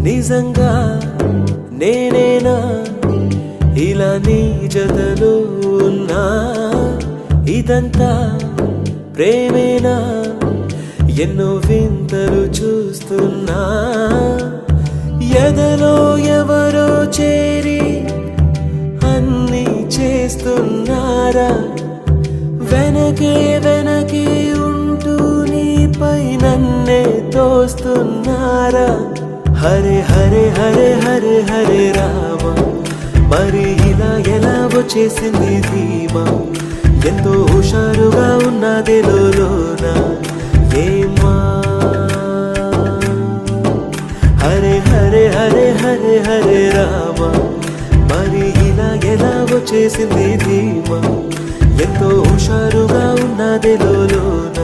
నిజంగా నేనేనా ఇలా నీ జతలో ఉన్నా ఇదంతా ప్రేమేనా ఎన్నో వింతలు చూస్తున్నా ఎదలో ఎవరో చేరి అన్నీ చేస్తున్నారా వెనకే వెనకే ఉంటూ నీపై నన్నే తోస్తున్నారా హరే హరే హరే హరే హరే రామ మరి ఇలా ఎలా వచ్చేసింది ధీమా ఎంతో హుషారుగా ఉన్నదే లోన ఏమా హరే హరే హరే హరే హరే రామ మరి ఇలా ఎలా వచ్చేసింది ధీమా ఎంతో హుషారుగా ఉన్నదే లోన